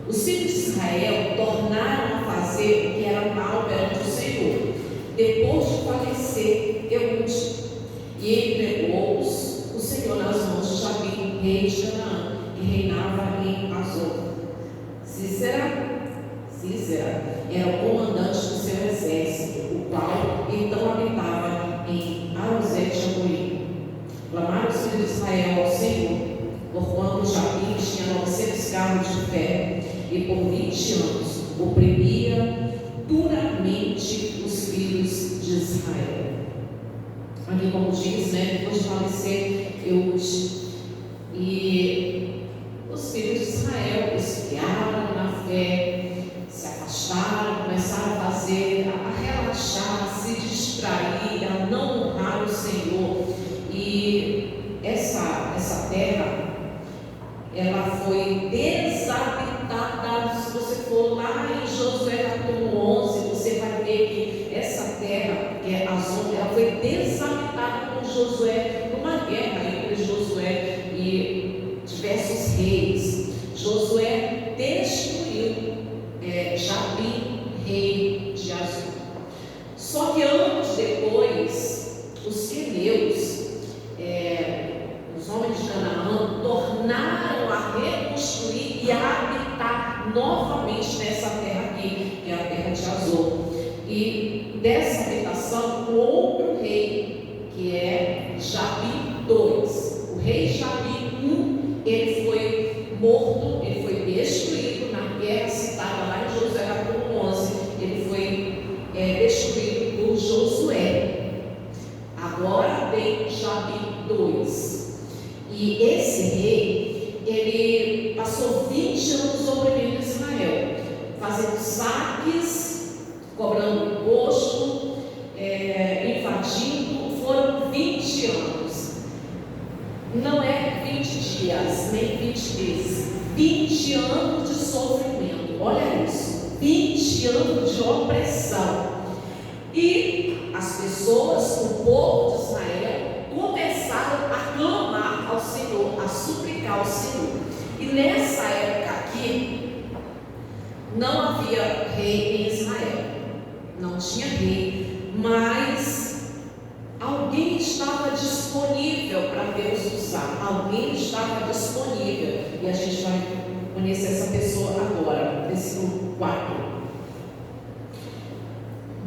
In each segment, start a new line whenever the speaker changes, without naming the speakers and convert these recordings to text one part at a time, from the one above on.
Os filhos de Israel tornaram a fazer o que era mal perante o Senhor, depois de falecer Eude, e entregou-os o Senhor nas mãos de Jabim, rei de Canaã, que reinava em Azor. Císera era o comandante do seu exército, o qual então habitava em Arosete-Agoim. Clamaram os filhos de Israel ao Senhor, porquanto Jabim tinha 900 carros de ferro, e por 20 anos oprimia duramente os filhos de Israel. Aqui, como diz, depois de falecer Eude, e os filhos de Israel esfriaram na fé, se afastaram, começaram a relaxar, a se distrair, a não honrar o Senhor. E essa terra, ela foi desabitada. Se você for lá em Josué capítulo 11, você vai ver que essa terra, que é Azor, ela foi desabitada por Josué, numa guerra entre Josué e diversos reis. Josué destruiu Jabim, rei de Azor. Só que anos depois, os queneus, os homens de Canaã, tornaram a reconstruir e a habitar novamente nessa terra aqui, que é a terra de Azor. E dessa habitação, o outro rei, que é Jabim II. O rei Jabim I, ele foi morto, ele foi destruído na guerra citada lá em Josué capítulo 11. Ele foi destruído por Josué. Agora vem Jabim II. E esse rei, ele passou 20 anos oprimindo Israel, fazendo saques, cobrando imposto, invadindo. Foram 20 anos. Não é 20 dias, nem 20 meses. 20 anos de sofrimento. Olha isso. 20 anos de opressão. E as pessoas, o povo de Israel, começaram a clamar ao Senhor, a suplicar ao Senhor. E nessa época aqui, não havia rei em Israel, não tinha rei, mas alguém estava disponível para Deus usar, alguém estava disponível, e a gente vai conhecer essa pessoa agora, versículo 4.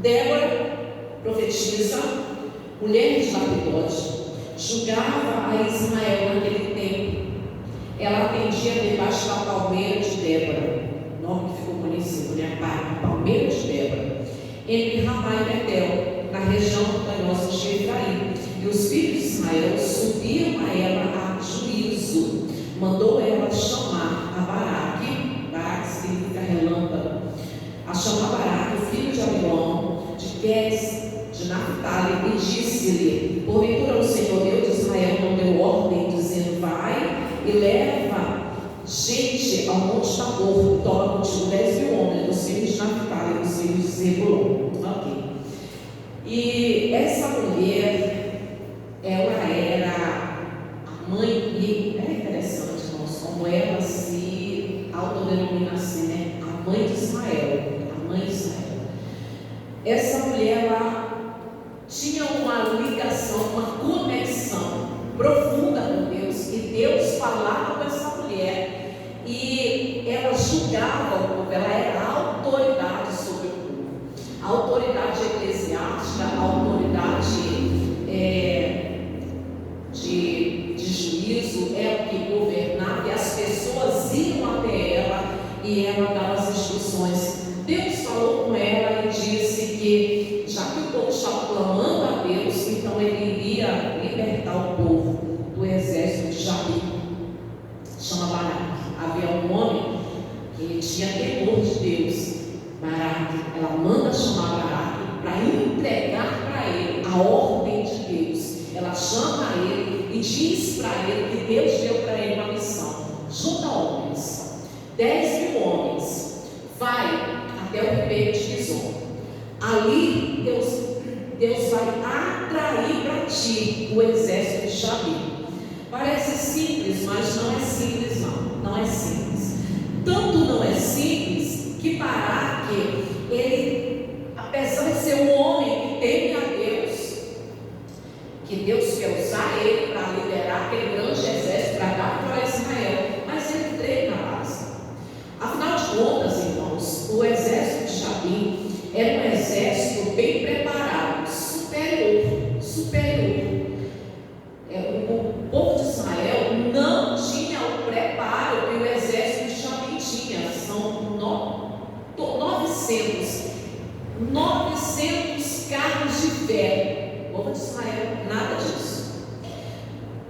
Débora, profetisa, mulher de Lapidote, julgava a Israel naquele tempo. Ela atendia debaixo da palmeira de Débora, nome que ficou conhecido, a palmeira de Débora, entre Ramá e Betel, na região montanhosa de Efraim. E os filhos de Israel subiam a ela a juízo. Mandou ela chamar a Baraque significa relâmpago, a chamar Baraque, filho de Abinoam, de Queres, de Naphtali, e disse-lhe: porventura o Senhor Deus de Israel não deu ordem, dizendo: vai e leva gente ao monte Tabor, toma contigo 10.000 homens, dos filhos de Naphtali, dos filhos de Zebulon. Ok. E essa mulher, ela era a mãe, e é interessante, irmãos, como ela se autodenomina assim, né? A mãe de Israel, a mãe de Israel. Essa mulher, ela tinha uma ligação, uma conexão profunda com Deus, e Deus falava com essa mulher, e ela julgava o povo, ela era a autoridade sobre o povo, a autoridade eclesiástica, a autoridade de juízo, ela que governava, e as pessoas iam até ela, e ela dava as instruções. Deus falou com ela e disse que, já que o povo estava clamando a Deus, então ele iria libertar o povo do exército de Jabim. Chama Baraque. Havia um homem que tinha temor de Deus, Baraque. Ela manda chamar Baraque para entregar para ele a ordem de Deus. Ela chama ele e diz para ele que Deus deu para ele uma missão: junta homens, 10.000 homens, vai até o ribeiro de Quizon. Ali Deus vai atrair para ti o exército de Jabim. Parece simples, mas não é simples, não é simples. Tanto não é simples Baraque, ele, apesar de ser um homem que teme a Deus, que Deus quer usar ele para liderar aquele grande exército para dar para Israel, mas ele treina a base. Afinal de contas, irmãos, o exército de Jabim era um exército bem preparado, superior. O povo de Israel não tinha o preparo que o exército de Jabim tinha. São 900 carros de ferro. O povo de Israel, nada disso.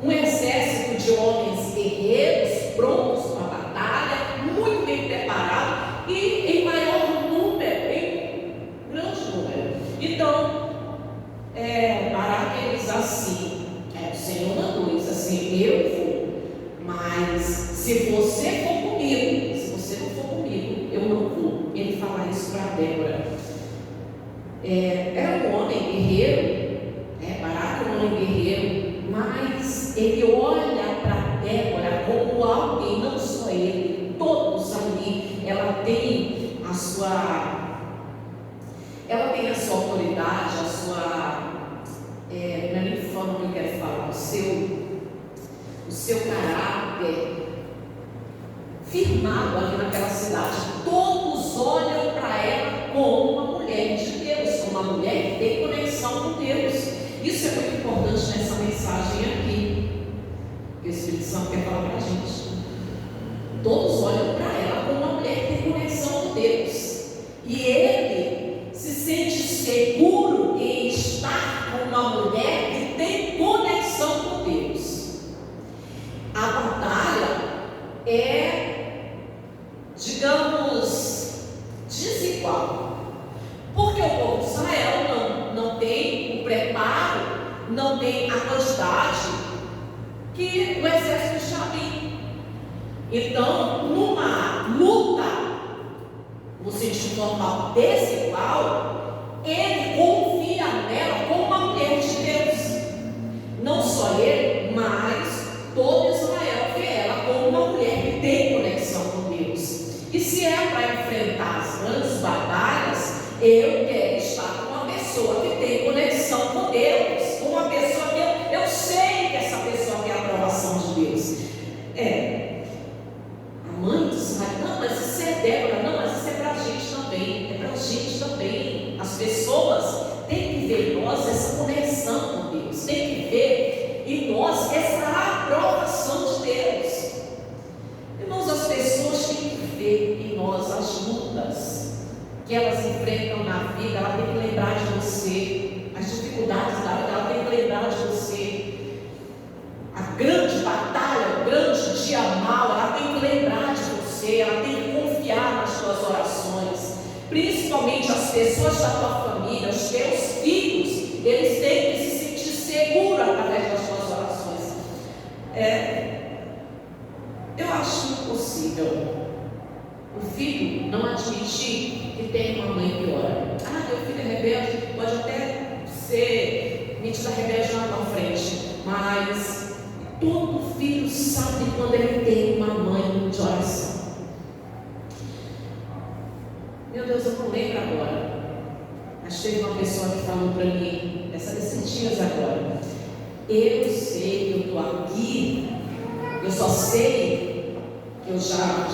Um exército de homens guerreiros, prontos para a batalha, muito bem preparado e em maior número, em grande número. Então, Baraque diz assim, o Senhor mandou, diz assim: eu vou, mas se você for comigo, se você não for comigo, eu não vou. Ele fala isso para Débora. Era um homem guerreiro, Baraque era um homem guerreiro, mas ele olha para Débora como alguém, não só ele, todos ali. Ela tem a sua autoridade, a sua, não é nem forma que eu quero falar, o seu caráter firmado ali naquela cidade. Todos olham para ela como uma mulher de Deus, como uma mulher que tem conexão com Deus. Isso é muito importante nessa mensagem aqui, que o Espírito Santo quer falar para a gente. Todos olham para ela como uma mulher que tem conexão com Deus, e ele se sente seguro em estar com uma mulher que tem conexão com Deus. A batalha é, digamos, desigual, porque o povo de Israel não tem o preparo, não tem a quantidade que o exército de Jabim. Então, numa luta, no sentido normal, desigual, ele confia nela como uma mulher de Deus. Não só ele, mas todo Israel vê ela como uma mulher que tem conexão com Deus. E se é para enfrentar as grandes batalhas, eu quero estar com uma pessoa que tem conexão com Deus, com uma pessoa que eu sei que essa pessoa tem a aprovação de Deus. A mãe disse: não, mas isso é Débora, não, mas isso é para a gente também, é para a gente também. As pessoas têm que ver em nós essa conexão com Deus, têm que ver em nós essa aprovação de Deus. Irmãos, as pessoas têm que ver em nós as lutas que elas enfrentam na vida. Ela tem que lembrar de você, as dificuldades da vida, ela tem que lembrar de você. A grande batalha, o grande dia mau, ela tem que lembrar de você, ela tem que confiar nas suas orações. Principalmente as pessoas da tua família, os teus filhos, eles têm que se sentir seguros através das suas orações. Eu acho impossível o filho não admitir que tem uma mãe que ora. Meu filho é rebelde, pode até ser metida rebelde lá na frente, mas todo filho sabe quando ele tem uma mãe de oração. Meu Deus, eu não lembro agora, mas teve uma pessoa que falou para mim, desses dias agora: eu sei que eu estou aqui, eu só sei que eu já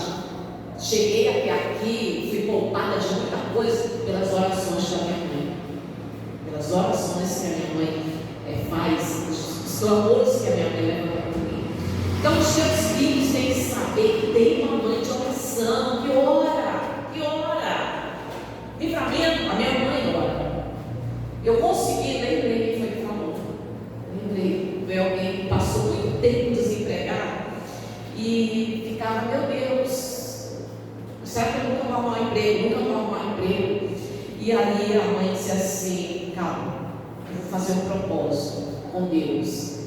cheguei até aqui, fui poupada de muita coisa pelas orações da minha mãe, pelas orações que a minha mãe faz, os clamores que a minha mãe levanta por mim. Então os seus filhos têm que saber que tem uma mãe de oração, que ora. Livramento, a minha mãe ora. Eu consegui, lembrei quem foi que falou. Lembrei, veio alguém que passou muito tempo desempregado e ficava: meu Deus, será que eu nunca vou arrumar emprego? E aí a mãe disse assim: calma, eu vou fazer um propósito com Deus.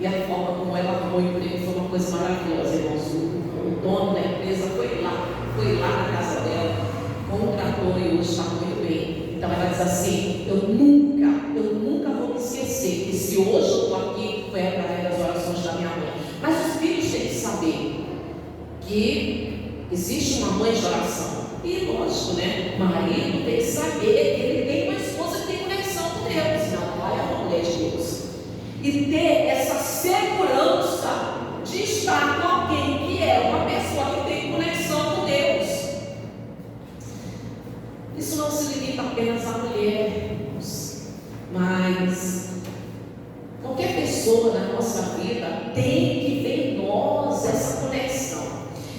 E a forma como ela arrumou o emprego foi uma coisa maravilhosa, irmãos. O dono da empresa foi lá na casa dela, contratou e hoje está muito bem. Então ela diz assim: eu nunca vou me esquecer que se hoje eu estou aqui foi através das orações da minha mãe. Mas os filhos têm que saber que Existe uma mãe de oração. E lógico, né? Marido tem que saber que ele tem uma esposa que tem conexão com Deus. Não, ela é uma mulher de Deus. E ter essa segurança de estar com alguém que é uma pessoa que tem conexão com Deus. Isso não se limita apenas à mulher, mas qualquer pessoa na nossa vida tem que ver em nós essa conexão.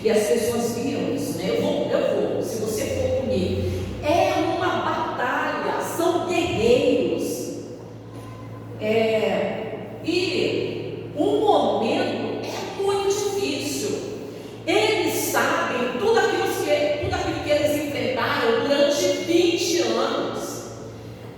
E as pessoas viram isso, né? Eu vou, se você for comigo. É uma batalha, são guerreiros. E o momento é muito difícil. Eles sabem tudo aquilo que eles enfrentaram durante 20 anos.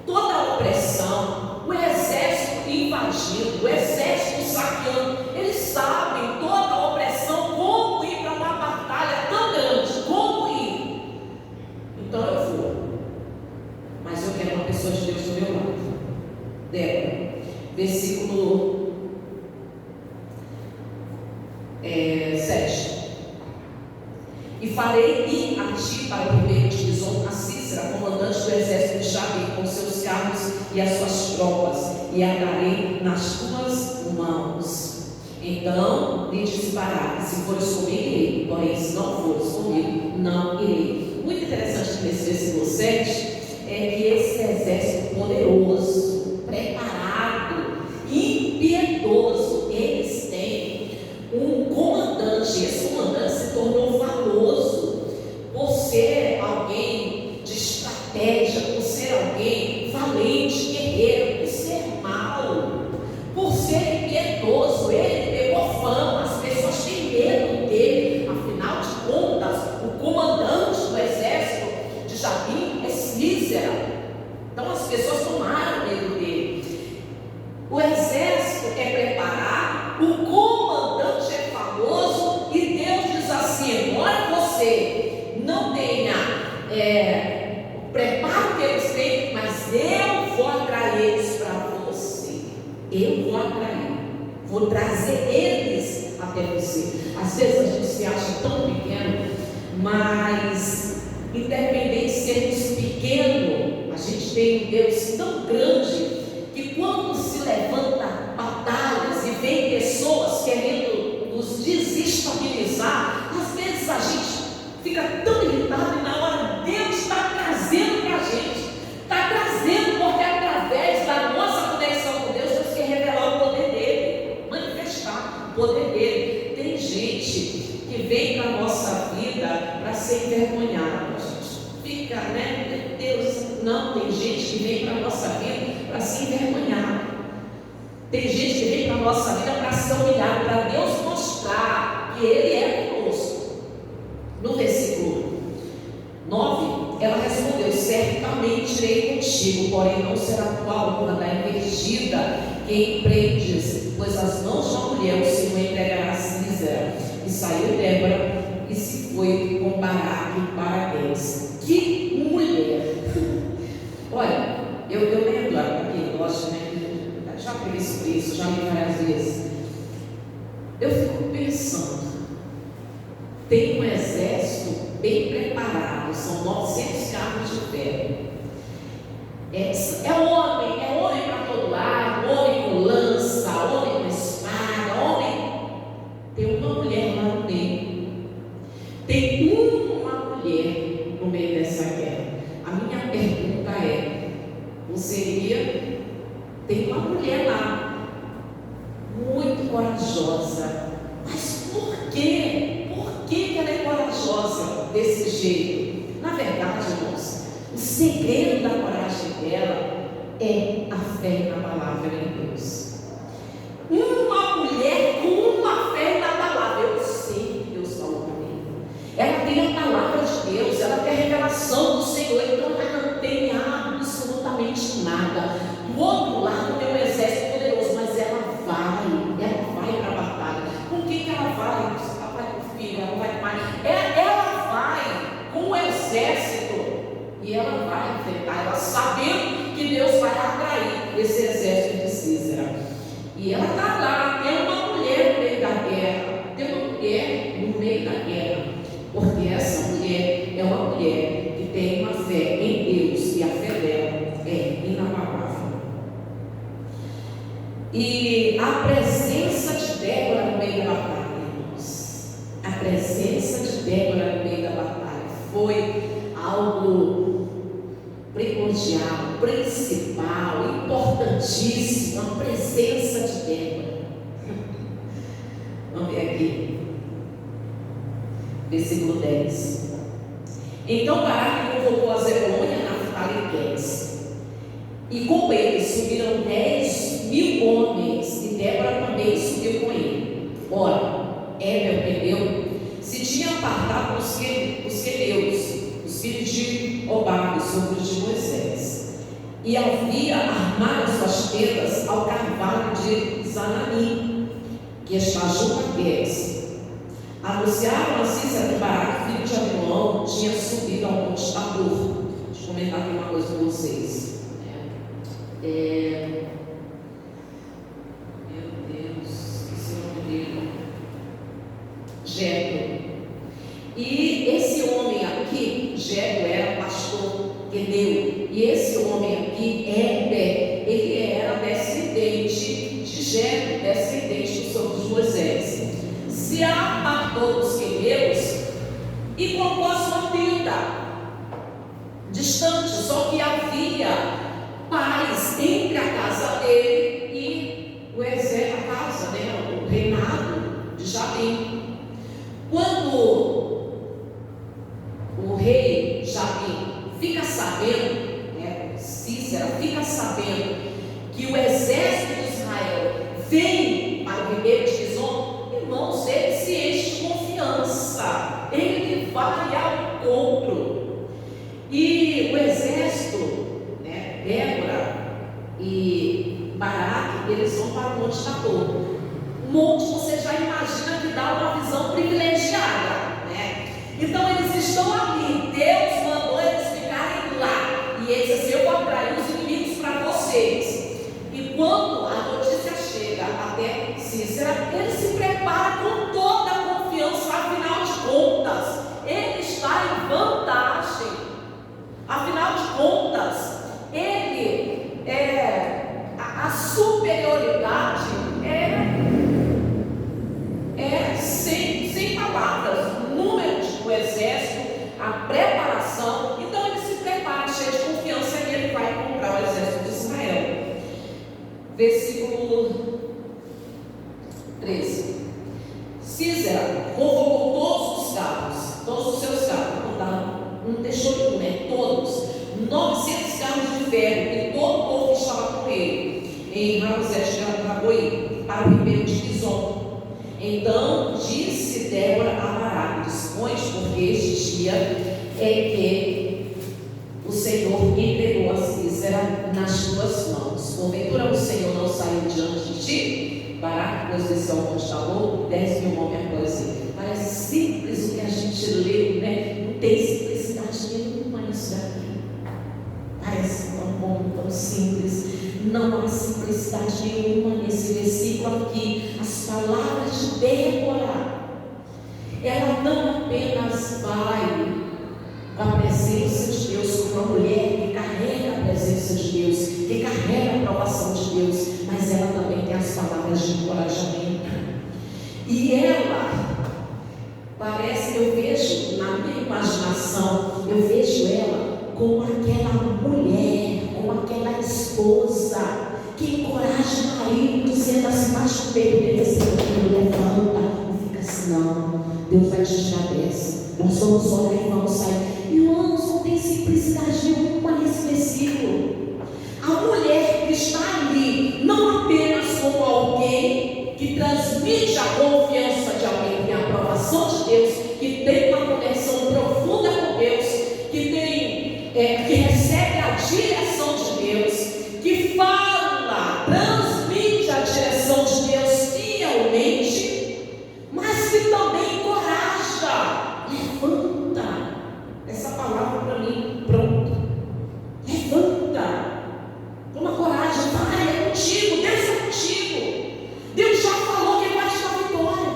Toda a opressão, o exército invadindo, o exército saqueando. Eles sabem toda a opressão, como ir para uma batalha tão grande, como ir. Então eu vou. Mas eu quero uma pessoa de Deus do meu lado. Débora, versículo 7. E farei ir a ti para o primeiro divisor a Cícera, comandante do exército de Jabim, com seus carros e as suas tropas, e a darei nas tuas mãos. Então lhe disse Baraque: se fores comigo, irei, porém se não fores comigo, não irei. Muito interessante nesse versículo 7 é que esse exército poderoso, preparado, impiedoso, eles têm um comandante. Esse comandante se tornou famoso por ser alguém de estratégia, por ser alguém valente, guerreiro, por ser mau, por ser impiedoso. Ele pegou fama, as pessoas têm medo dele. Afinal de contas, o comandante do exército de Jabim é Cícera. Então as pessoas tomaram medo dele. O exército é preparado, o comandante é famoso, e Deus diz assim: embora você não tenha preparo que eles têm, mas eu vou atrair eles para você. Eu vou atrair, vou trazer eles até você. Às vezes a gente se acha tão pequeno, mas independente de sermos pequenos, a gente tem um Deus tão grande que quando se levanta batalhas e vem pessoas querendo nos desestabilizar, às vezes a gente fica tão irritado, e na hora Deus está trazendo para a gente, está trazendo, porque através da nossa conexão com Deus, Deus quer revelar o poder dele, manifestar o poder dele. Tem gente que vem para a nossa vida para ser envergonhada. A gente fica, né? Meu Deus, não. Tem gente que vem para a nossa vida para se envergonhar. Tem gente que vem para a nossa vida para ser humilhado, para Deus mostrar que Ele é conosco. No versículo 9, ela respondeu: certamente irei contigo, porém não será tua aluna da invertida que empreendes, pois as mãos da mulher o Senhor entregará a Cícera. E saiu Débora e se foi com Baraque para Deus. Que mulher! Olha, eu lembro aqui, gosto, né? Já preguei sobre isso, já li várias vezes. Eu fico pensando, tem um exército bem preparado, são 900 carros de ferro. É homem para todo lado, homem com lança, homem com espada, homem. Tem uma mulher lá no meio. Tem uma mulher no meio dessa guerra. A minha pergunta é: você iria? Tem uma mulher lá, muito corajosa. Mas por quê? Por que ela é corajosa desse jeito? Na verdade, irmãos, o segredo da coragem dela é a fé na palavra de Deus. Uma mulher com uma fé na palavra. Eu sei que Deus falou comigo. Ela tem a palavra de Deus, ela tem a revelação do Senhor, então ela não tem absolutamente nada. Do outro lado tem um exército poderoso, mas ela vai para a batalha. Com quem ela vai? Ela vai com o filho, ela vai com o marido. Ela vai com o exército e ela vai enfrentar, ela sabendo que Deus vai atrair esse exército de Cícera. E ela está lá, tem uma mulher no meio da guerra, tem uma mulher no meio da guerra, porque essa mulher que tem uma fé em Deus e a fé dela é inabalável. E a presença de Débora no meio da batalha, irmãos, a presença de Débora no meio da batalha foi algo primordial, principal, importantíssimo, a presença de Débora. Vamos ver aqui, versículo 10. Então Baraque convocou a Zebulônia, Naftali e Quedes, e com eles subiram 10.000 homens, e Débora também subiu com ele. Ora, Heber, Queneu, se tinha apartado os queneus, os filhos de Obabe, sogros de Moisés, e havia armado suas tendas ao carvalho de Zananim, que está junto a Quedes. Anunciaram a Cícera que Baraque, filho de Abinoam, tinha subido ao monte Tabor. Deixa eu comentar aqui uma coisa com vocês. Meu Deus, esqueci o nome dele. Jetro. E esse homem aqui, Jetro, era pastor Queneu. E esse homem aqui, Heber, ele era descendente de Jetro, descendente do sogro de Moisés. Se apartou dos queneus e colocou a sua tenda distante, só que havia paz entre a casa dele e o exército, a casa, né, o reinado de Jabim. Quando o rei Jabim fica sabendo, né, Cícera fica sabendo que o exército de Israel vem para o ribeiro de Quizon, irmãos, ele se enche de confiança, ele vai ao encontro. E o exército, né, Débora e Baraque, eles vão para o Monte Tabor. O monte, você já imagina que dá uma visão privilegiada, né? Então eles estão ali, Deus mandou eles ficarem lá, e ele disse assim: eu vou atrair os inimigos para vocês. E quando a notícia chega até Cícera, ele se prepara com toda a confiança, afinal de contas, ele está em vantagem, afinal de contas, ele a superioridade sem palavras, o número do exército, a preparação. Então ele se prepara, cheio de confiança, que ele vai encontrar o exército de Israel. Versículo 13. Cícera convocou todos os seus carros, não deixou nenhum, né? Todos, 900 carros de ferro, e todo o povo que estava com ele, em Ramsés de Ragoí, para o ribeiro de Quizon. Então disse Débora a Baraque: dispões, porque este dia é que o Senhor entregou a Cícera nas tuas mãos. Porventura o Senhor não saiu diante de ti? Baraque, pois, desceu ao monte Tabor, 10.000 homens após ele. Parece simples o que a gente leu, né? Não tem simplicidade nenhuma nisso daqui. Parece tão bom, tão simples. Não há simplicidade nenhuma nesse versículo aqui. As palavras de Débora, ela não apenas vai com a presença de Deus, como uma mulher que carrega a presença de Deus, que carrega a aprovação de Deus, mas ela também tem as palavras de encorajamento. E ela parece, eu vejo na minha imaginação, eu vejo ela como aquela mulher, como aquela esposa que encoraja o marido, dizendo assim, baixa o peito dele, assim, levanta, não fica assim não, Deus vai te tirar dessa, nós vamos orar e vamos sair. Irmãos, não tem simplicidade nenhuma nesse versículo. A mulher que está ali, não apenas como alguém que transmite a confiança de alguém que tem a aprovação de Deus, que tem uma conexão profunda com Deus, que recebe a direção de Deus, que fala, transmite a direção de Deus fielmente, mas que também encoraja, levanta. Essa palavra para mim, pronto. Levanta. Toma coragem, vai, é contigo, Deus é contigo. Deus já falou que vai te dar vitória.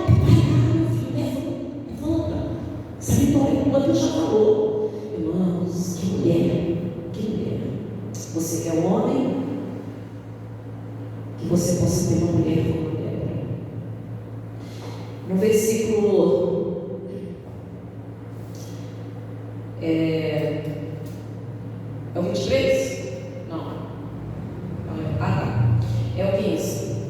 você possa ter uma mulher como Débora. No versículo é o 23? Não. É o 15.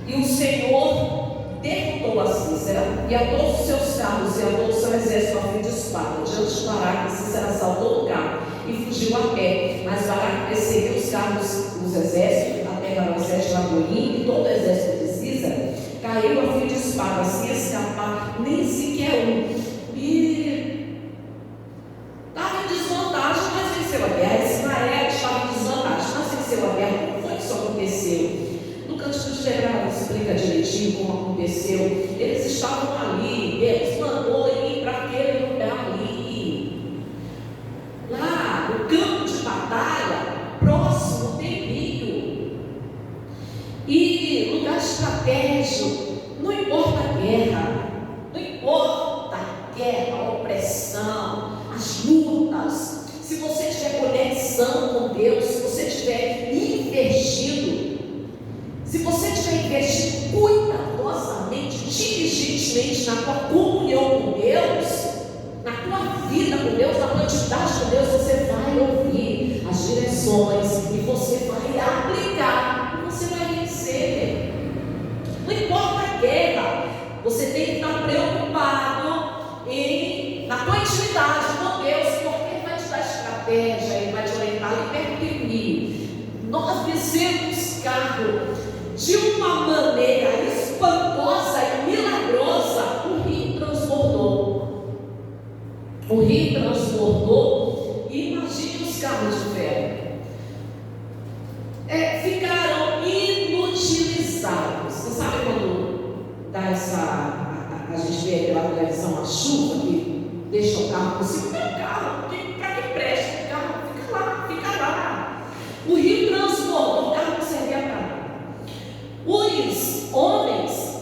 E o Senhor derrotou a Císera e a todos os seus carros e a todo o seu exército a fim de espada. Diante de Baraque, Císera saltou do carro e fugiu a pé. Mas Baraque perseguiu os carros, os exércitos, até para o exército de Amorim, e todo o exército de Císera caiu a fim de espada, sem escapar nem sequer um. E estava em desvantagem, mas venceu a guerra. Israel estava em desvantagem, mas venceu a guerra. Como foi que isso aconteceu? No Cântico de Gerar explica direitinho como aconteceu. Eles estavam ali, Deus mandou ir para aquele lugar ali, lá no campo de batalha, próximo tem rio, e lugar estratégico. Não importa a guerra, não importa a guerra, a opressão, as lutas, se você tiver conexão com Deus, se você tiver investido, se você estiver investindo cuidadosamente, diligentemente na tua comunhão com Deus, na tua vida com Deus, na tua intimidade com Deus, você vai ouvir as direções e você vai aplicar e você vai vencer. Não importa a guerra, você tem que estar preocupado na tua intimidade com Deus, porque Ele vai te dar estratégia, Ele vai te orientar, libertar. 900 carros. De uma maneira espantosa e milagrosa, o rio transbordou. O rio transbordou. E imagine os carros de ferro. Ficaram inutilizados. Você sabe quando dá a gente vê pela televisão a chuva que deixa o carro por cima? Não é o carro, para que presta? O carro fica lá. O rio transbordou, o carro não servia para nada. Os homens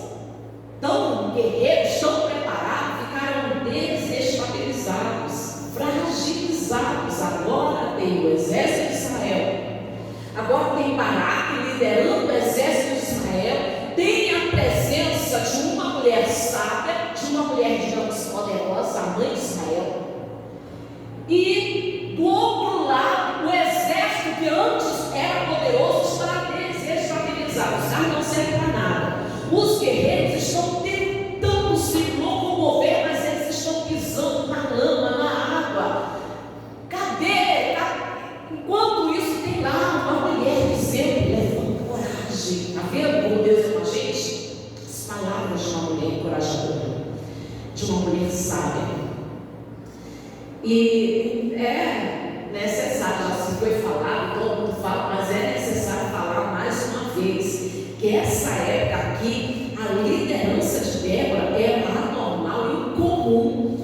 tão guerreiros, tão preparados, ficaram desestabilizados, fragilizados. Agora tem o exército de Israel, agora tem Baraque liderando o exército de Israel, tem a presença de uma mulher sábia, de uma mulher, digamos, poderosa, a mãe de Israel, e do outro lado, o exército que antes era poderoso está desestabilizado. Os carros não servem para nada. Os guerreiros estão tentando se locomover, mas eles estão pisando na lama, na água. Cadê? Enquanto isso, tem lá uma mulher dizendo: levanta coragem. Está vendo como Deus é com a gente? As palavras de uma mulher encorajadora, de uma mulher sábia. E é necessário, assim foi falado, todo mundo fala, mas é necessário falar mais uma vez que essa época aqui, a liderança de Débora era anormal, incomum,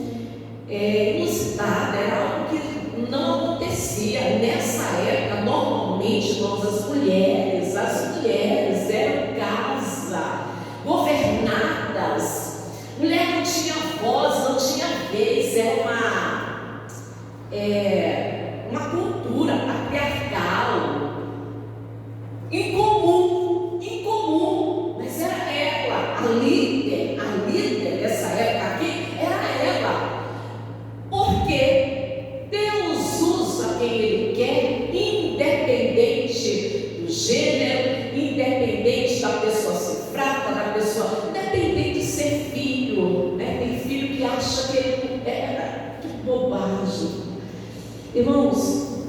inusitada, era algo que não acontecia. Nessa época, normalmente, as mulheres eram casa, governadas. Mulher não tinha voz, não tinha vez, era uma cultura patriarcal, incomum, mas era ela, a líder dessa época aqui, era ela, porque Deus usa quem Ele quer, independente do gênero, independente da pessoa ser fraca, da pessoa, independente de ser filho, né? Tem filho que acha que ele não era, que bobagem. Irmãos,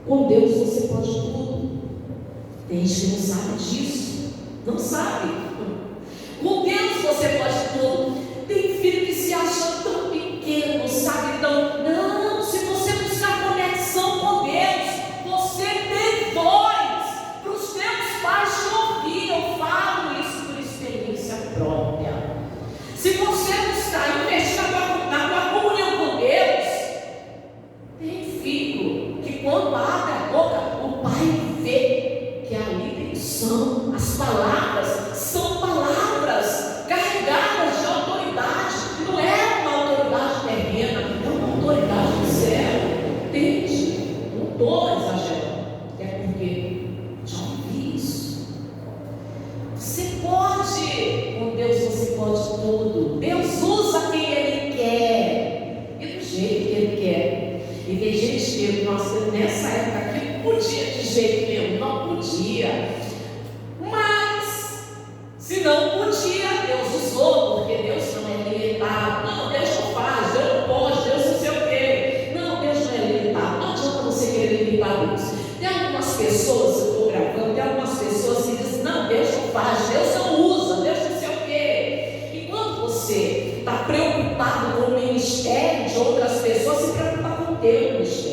com Deus você pode tudo. Tem gente que não sabe disso, não sabe. Com Deus você pode tudo. Tem filho que se acha tão pequeno, sabe tão. Não, se você buscar conexão com Deus, você tem voz para os teus pais te ouvir. Eu falo isso por experiência própria. Se você buscar investir na tua comunhão com Deus, tem filho que quando abre a boca, o pai vê que ali tem som, as palavras são E tem gente que, nossa, nessa época aqui não podia de jeito nenhum, não podia. Mas, se não podia, Deus usou, porque Deus não é limitado. Não, Deus não faz, Deus não pode, Deus não sei o quê. Não, Deus não é limitado. Não adianta você querer limitar Deus. Tem algumas pessoas, eu estou gravando, tem algumas pessoas que dizem, não, Deus não faz, Deus não usa, Deus não sei o quê. E quando você está preocupado com o ministério de outras pessoas, se preocupa com o teu ministério.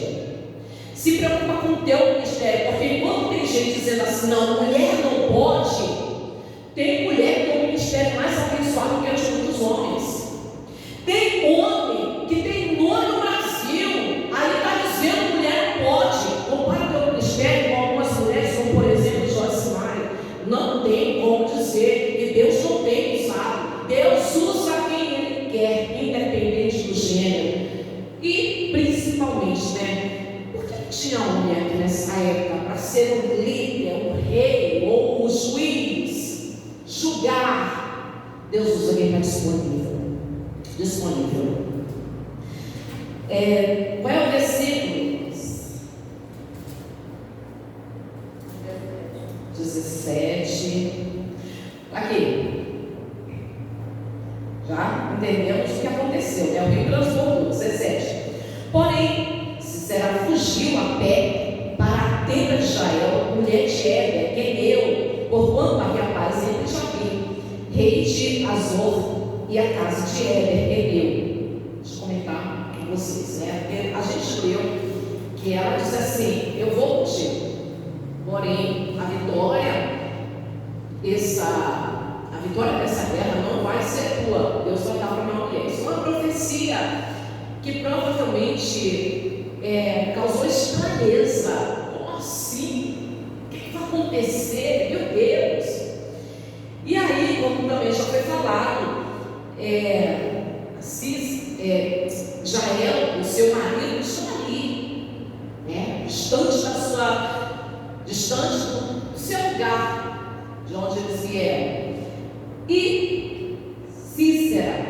Se preocupa com o teu ministério, porque enquanto tem gente dizendo assim, não, mulher não pode, tem mulher que tem um ministério mais abençoado que o de muitos homens. Tem homem que tem nome no Brasil, aí está dizendo mulher não pode. Compara o teu ministério com algumas mulheres, como por exemplo Joyce Meyer. Não tem como dizer que Deus não tem usado. Deus usa quem Ele quer, independente do gênero. E principalmente, por que tinha homem aqui nessa época para ser um líder, um rei ou um juiz, julgar? Deus usa quem está disponível. Qual é o versículo? 17. Aqui. Já entendemos o que aconteceu, o rio transbordou. 17. Porém, Sisera fugiu a pé para a tenda de Jael, mulher de Heber, queneu, porquanto havia paz entre Jair, rei de Azor, e a casa de Heber, queneu. Deixa eu comentar com vocês, porque a gente leu que ela disse assim: eu vou contigo, porém a vitória dessa guerra não vai ser tua, Deus vai dar para uma mulher. Isso é uma profecia que provavelmente causou estranheza. Como assim? O que vai acontecer? Meu Deus! E aí, como também já foi falado, Jael, o seu marido, está ali, distante do seu lugar, de onde eles vieram. E Sisera,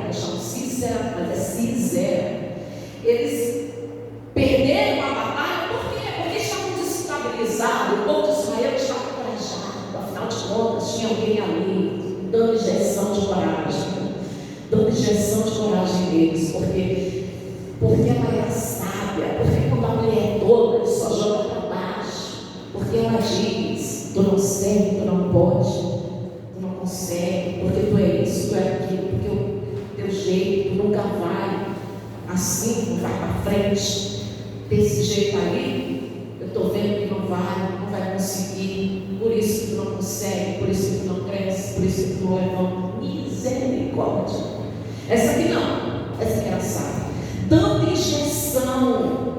eu chamo Sisera, mas é Sisera. Eles perderam a batalha, por quê? Porque estavam desestabilizados. O povo de Israel estava encorajado, afinal de contas, tinha alguém ali, dando injeção de coragem neles, porque ela era sábia, porque quando a mulher é tola, ele só joga para baixo, porque ela diz: tu não serve, tu não pode, tu não consegue, porque tu é isso, tu é aquilo, porque o teu jeito, tu nunca vai assim, não vai para frente, desse jeito aí, eu estou vendo que não vai conseguir, por isso que tu não consegue, por isso que tu não cresce, por isso que tu não levanta. Misericórdia. Essa aqui não, essa aqui era sábia, dando injeção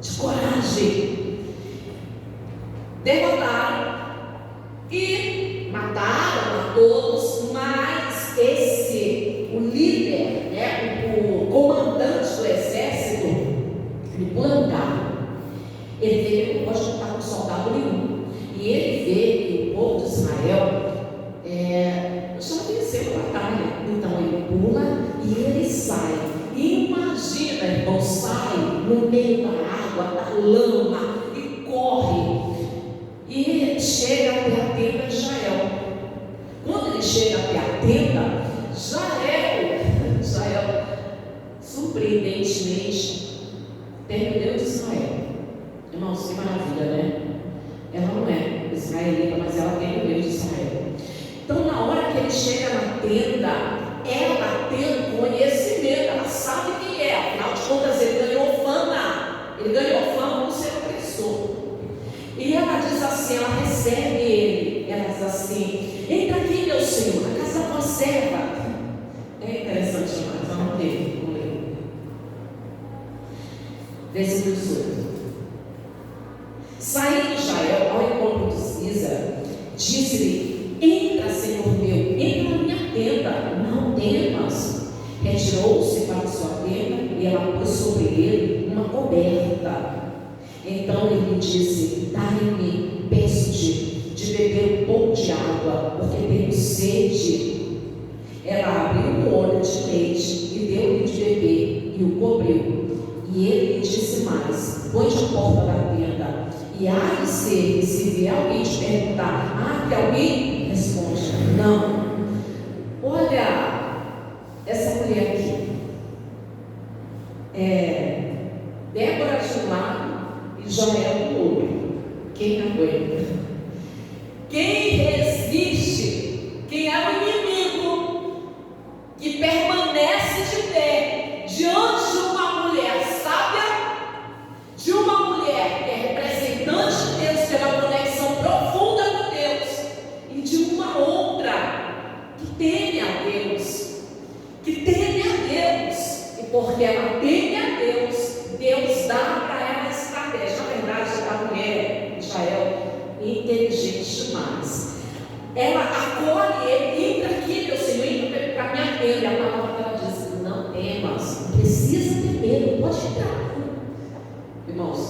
de coragem. Derrotaram e mataram a todos, mas o líder, o comandante do exército, ele pula no carro. Ele vê que não pode contar com soldado nenhum, e ele vê que o povo de Israel já venceu a batalha. Então ele pula e ele sai. E imagina, irmão, sai no meio da água, da lama, e corre, e chega até a tenda de Jael. Quando ele chega até a tenda, Jael, surpreendentemente, tem o Deus de Israel. Irmãos, que maravilha, Ela não é israelita, mas ela tem o Deus de Israel. Então, na hora que ele chega na tenda, ela tem um conhecimento, ela sabe quem é. Afinal de contas, ele ganhou fama por ser opressor. E ela diz assim, ela recebe ele, ela diz assim: entra aqui, meu senhor, a casa da conserva. É interessante demais, vamos ler. Versículo 18. Saindo Jael ao encontro de Sisera, disse-lhe: entra, Senhor meu, entra na minha tenda, não temas. Retirou-se para sua tenda e ela pôs sobre ele uma coberta. Então ele lhe disse: dai-me, peço-te, de beber um pouco de água, porque tenho sede. Ela abriu um odre de leite e deu-lhe de beber e o cobriu. porta da tenda. E há de ser, se vier alguém te perguntar, que alguém responde, não. Olha, essa mulher aqui, Débora de um lado e Jael do outro. Quem aguenta? Quem resiste? Quem é o inimigo que permanece de pé diante de uma mulher sábia, de uma mulher que é representante de Deus pela conexão profunda com Deus, e de uma outra que teme a Deus, e porque ela teme a Deus, Deus dá para ela essa estratégia. Na verdade, a mulher, Jael, inteligente demais. Ela acolhe ele, entra aqui, meu Senhor, entra para minha tenda. E a palavra que ela diz: não temas, não precisa ter medo, pode entrar. Irmãos,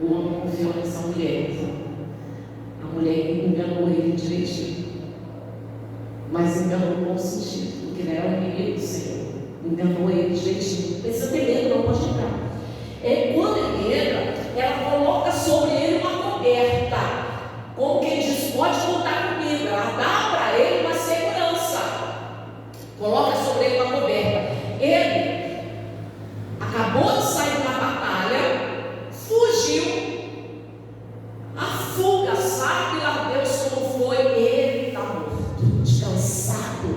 o homem confiou nessa mulher. A mulher enganou ele direitinho, mas enganou no bom sentido, porque não era o inimigo do Senhor. Enganou ele direitinho. Não precisa ter medo, não, pode entrar. Quando ele entra, ela coloca sobre ele uma coberta, como quem diz: pode contar comigo. Ela dá para ele uma segurança, coloca sobre ele uma coberta. Ele acabou de sair de uma batalha, fugiu. A fuga, sabe lá Deus como foi? Ele está morto, descansado.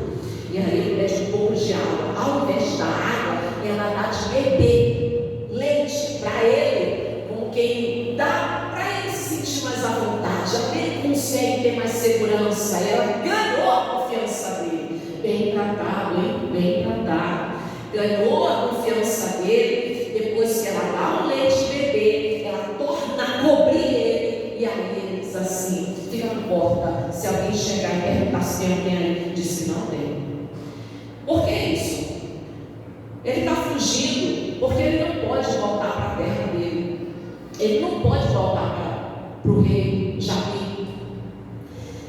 E aí ele pede um pouco de água. Ao invés da água, ela dá de beber leite para ele, como quem dá para ele se sentir mais à vontade, até ele consegue ter mais segurança. E ela ganhou a confiança dele. Bem tratado, hein? Bem tratado. Ganhou a confiança dele. Depois que ela dá o leite de beber, ela torna a cobrir ele. E aí ele diz assim: fica na porta, se alguém chegar e perguntar se tem alguém aí, disse: não tem. Por que isso? Ele está fugindo porque ele não pode voltar para a terra dele. Ele não pode voltar para o rei Jair.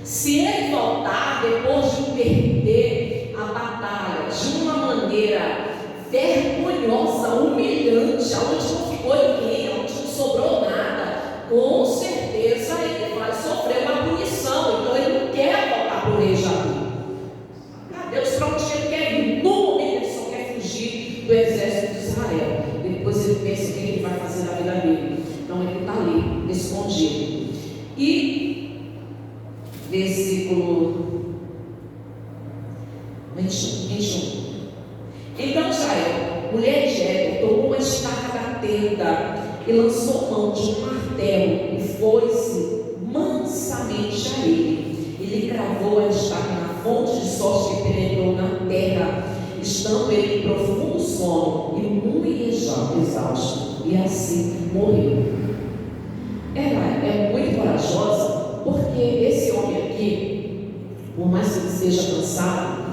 Se ele voltar depois de perder a batalha de uma maneira vergonhosa, humilhante, onde não ficou ninguém, onde não sobrou nada, com certeza ele vai sofrer uma punição. Então ele não quer voltar para o rei Jair. Deus, para onde ele quer ir? No momento ele só quer fugir do exército de Israel. Depois ele pensa o que ele vai fazer na vida dele. Então ele está ali, escondido. E versículo 21. Então Jael, mulher de Heber, tomou a estaca da tenda e lançou mão de um martelo e foi-se mansamente a ele. Ele cravou a estaca na fonte de sorte que penetrou na terra, estando ele em profundo sono e muito exausto, e assim morreu. Ela é muito corajosa, porque esse homem aqui, por mais que ele esteja cansado,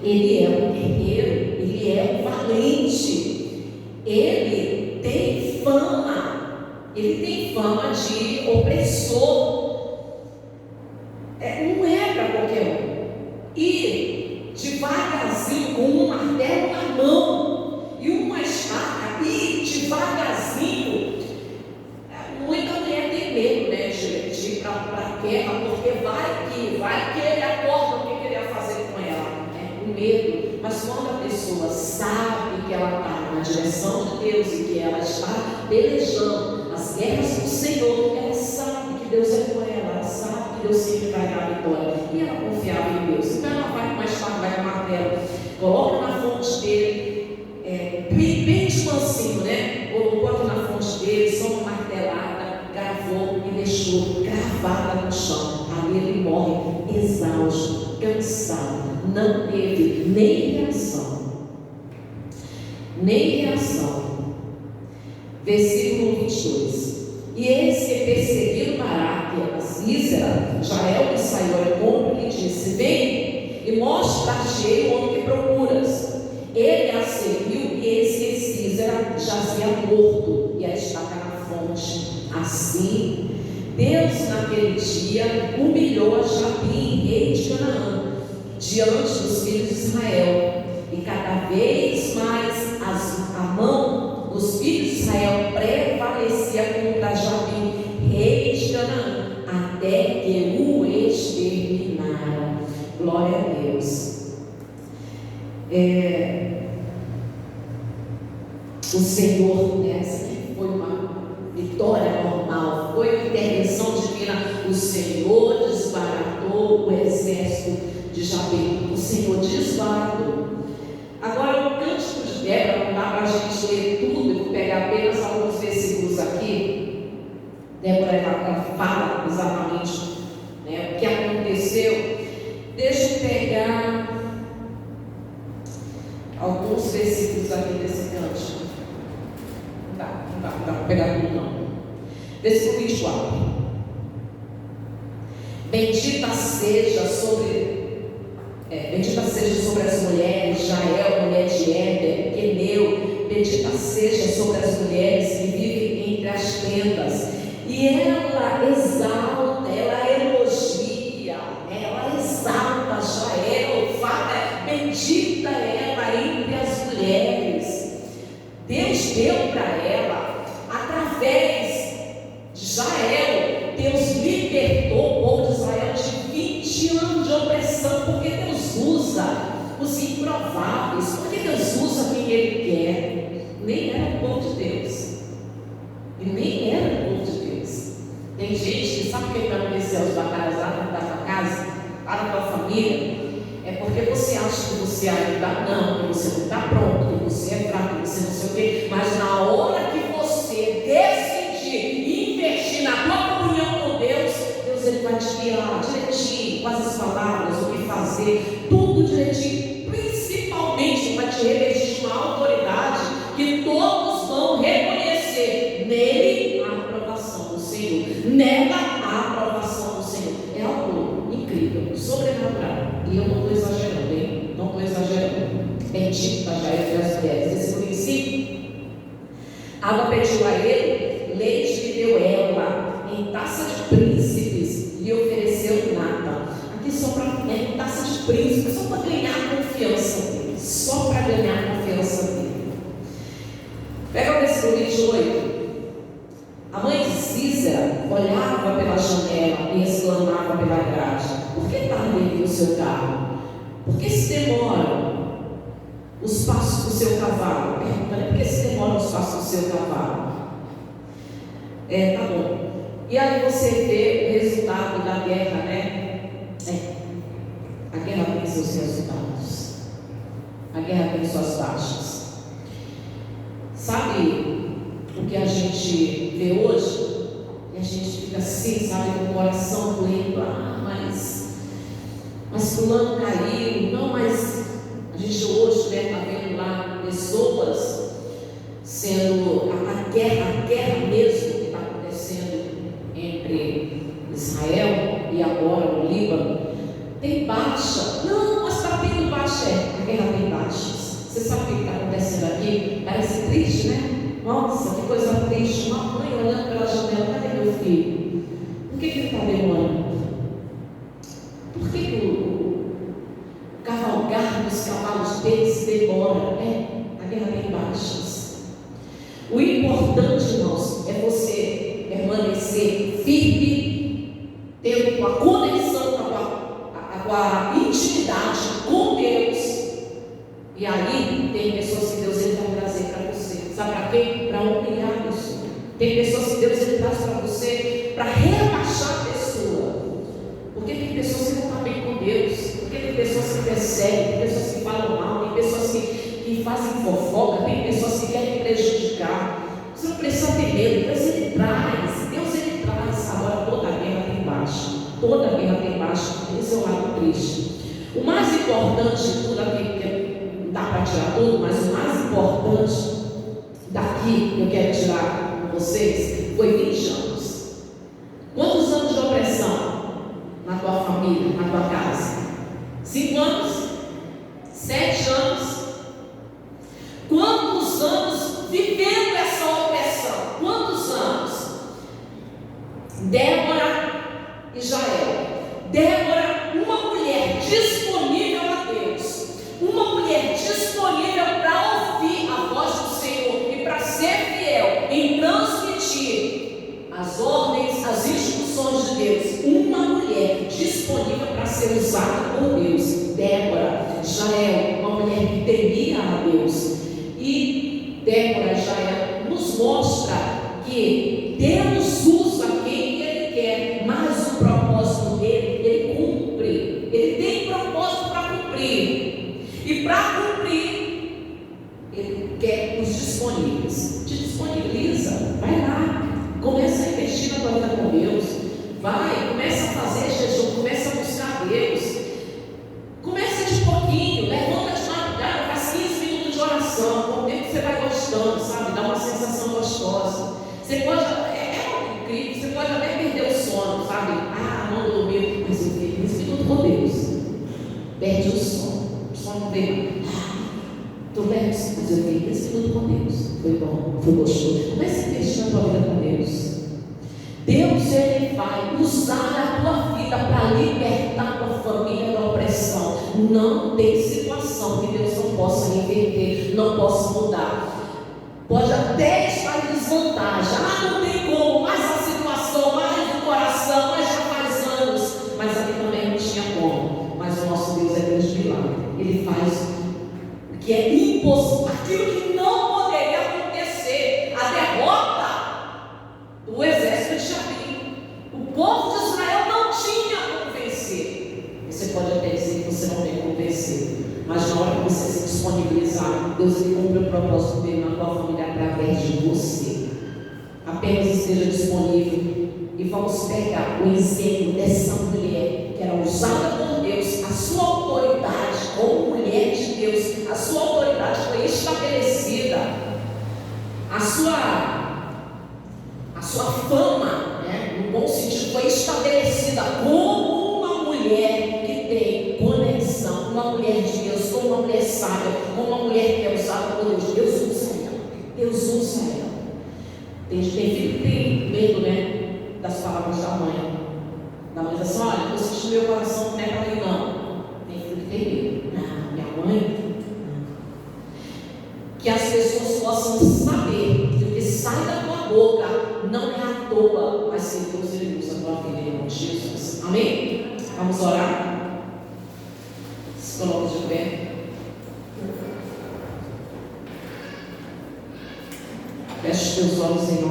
ele é um guerreiro, ele é um valente, ele tem fama de opressor. Não é para qualquer um. E devagarzinho, com um martelo na mão e uma estaca, e devagarzinho, muita mulher tem medo, né, de ir para a guerra, porque vai que ele acorda, o que ele ia fazer com ela? Com medo. Mas quando a pessoa sabe que ela está na direção de Deus e que ela está pelejando as guerras do Senhor, ela sabe que Deus é com ela sabe que Deus sempre vai dar a vitória. E ela confiava em Deus. Então ela vai com uma estaca, vai com o martelo, coloca na fonte dele, bem de mansinho, né? Colocou aqui na fonte dele, só uma martelada, gravou e deixou gravada no chão. Ali ele morre exausto, cansado, não teve nem reação. Versículo 22. E eis que perseguiram Baraque, a Sísera, Jael, que saiu ao encontro, lhe disse: vem e mostra-te o homem que procuras. Ele a seguiu, e eis que Sísera jazia morto, e a estaca na fonte. Assim, Deus naquele dia humilhou a Jabim, rei de Canaã, diante dos filhos de Israel. E cada vez mais a mão dos filhos de Israel prevalecia contra Jabim, rei de Canaã, até que o exterminaram. Glória a Deus. O Senhor, essa foi uma vitória normal, foi uma intervenção divina. O Senhor desbaratou o exército de Jabim. O Senhor desbaratou. Agora, o cântico de Débora, não dá para a gente ler tudo, eu vou pegar apenas alguns versículos aqui. Débora, ela fala exatamente, o que aconteceu. Deixa eu pegar alguns versículos aqui desse cântico. Não dá para pegar tudo não. Versículo 24. Bendita seja sobre as mulheres, Jael, mulher de Éder, Queneu, bendita seja sobre as mulheres que vivem entre as tendas. E ela exalta, ela elogia, ela exalta Jael, fala, bendita ela entre as mulheres. Deus deu para ela, através de Jael, Deus libertou o povo de Israel de 20 anos de opressão, porque Deus usa os improváveis, porque Deus usa quem Ele quer. Nem era o povo de Deus, e nem era o povo de Deus. Tem gente que sabe o que vai acontecer aos batalhas lá da tua casa, lá na tua família, é porque você acha que você ainda não, que você não está pronto, que você é fraco, que você não sei o quê, mas na hora que você decidir investir na tua comunhão com Deus, Deus Ele vai te guiar direitinho, com as palavras, o que fazer, tudo direitinho, principalmente vai te revestir de uma autoridade que todos vão reconhecer nele a aprovação do Senhor, nela a aprovação do Senhor. É algo incrível, sobrenatural. E eu não estou exagerando, hein? Não estou exagerando. Bendita já é das mulheres. Esse princípio, água pediu a ele, leite lhe deu ela, em taça de príncipes lhe ofereceu nata. Aqui só para em taça de príncipes, só para ganhar confiança dele, só para ganhar confiança dele. Pega o versículo 28. A mãe de Císera olhava pela janela e exclamava pela grade: por que tarda ele o seu carro? Por que se demoram os passos do seu cavalo? Perguntando: por que se demoram os passos do seu cavalo? Tá bom. E aí você vê o resultado da guerra, né? A guerra tem seus resultados. A guerra tem suas taxas. Sabe o que a gente vê hoje? E a gente fica assim, sabe, com o coração doendo. Mas fulano caiu. Não, mas a gente hoje está vendo lá pessoas sendo a guerra mesmo que está acontecendo entre Israel e agora o Líbano. Tem baixa. Não, mas está tendo baixa. A guerra tem baixas. Você sabe o que está acontecendo aqui? Parece triste, né? Nossa, que coisa triste. Uma mãe olhando pela janela: cadê meu filho? Por que ele está demorando? Por que o cavalgar dos cavalos deles demora? A guerra tem baixas. O importante, irmãos, é você permanecer firme, tendo uma conexão com a intimidade com Deus. E aí tem pessoas que Deus ele vai trazer para você. Sabe para quê? Para humilhar a pessoa. Tem pessoas que Deus ele traz para você para rebaixar a pessoa. Porque tem pessoas que não estão bem com Deus. Porque tem pessoas que perseguem, tem pessoas que falam mal, tem pessoas que fazem fofoca, tem pessoas que querem prejudicar. Você não precisa ter medo. Deus ele traz. Agora toda a guerra tem baixa. Toda a guerra tem baixa. Esse é o lado triste. O mais importante de tudo aqui, não dá para tirar tudo, mas o mais importante daqui que eu quero tirar com vocês foi 20 anos. Quantos anos de opressão na tua família, na tua casa? 5 anos? 7 anos? Quantos anos vivendo essa opressão? Quantos anos? Débora e Jael. Débora, uma mulher disponível a Deus, uma mulher disponível Jael, uma mulher que temia a Deus. E Débora, Jael, nos mostra que Deus usa quem Ele quer, mas o propósito dele, Ele cumpre. Ele tem propósito para cumprir. E para cumprir, Ele quer os disponíveis. Te disponibiliza, vai lá, começa a investir na tua vida com Deus. Vai, começa a fazer jejum, começa a buscar Deus. Começa de pouquinho, levanta de madrugada, faz 15 minutos de oração, com o tempo que você vai gostando, sabe? Dá uma sensação gostosa. Você pode, é incrível, você pode até perder o sono, sabe? Não dormiu, mas eu fiquei 15 minutos com Deus. Perde o sono não vem. Tu perde, mas eu fiquei 15 minutos com Deus. Foi bom, foi gostoso. Comece a investir na tua vida com Deus. Deus, Ele vai usar a tua vida para libertar a tua família da opressão. Não tem situação que Deus não possa reverter, não possa mudar. Pode até estar em desvantagem. Não tem como, mas a situação, mais o coração, mas já faz anos. Mas ali também não tinha como. Mas o nosso Deus é Deus de milagre. Ele faz o que é impossível, aquilo que não poderia acontecer. A derrota do exército de Jabim. O povo de Israel não tinha como vencer. Você pode até dizer que você não tem como vencer, mas na hora que você se disponibilizar, Deus ele cumpre o propósito dele na tua família através de você. Apenas esteja disponível. E vamos pegar o exemplo dessa mulher que era usada por Deus. A sua autoridade como mulher de Deus, a sua autoridade foi estabelecida. A sua fama, no bom sentido, foi estabelecida como uma mulher que tem conexão, uma mulher de Deus, como uma mulher sábia, como uma mulher que é usada por Deus. Deus usa ela. Deus usa ela. Tem filho que tem medo, das palavras da mãe. Da mãe diz assim: olha, você meu coração não é para mim, não. Tem filho que tem medo. Não, minha mãe. Que as pessoas possam saber que o que sai da tua boca não é à toa, mas que Deus ele usa a tua vida em nome de Jesus. Amém? Vamos orar? Se coloque de pé. Feche os teus olhos em nome.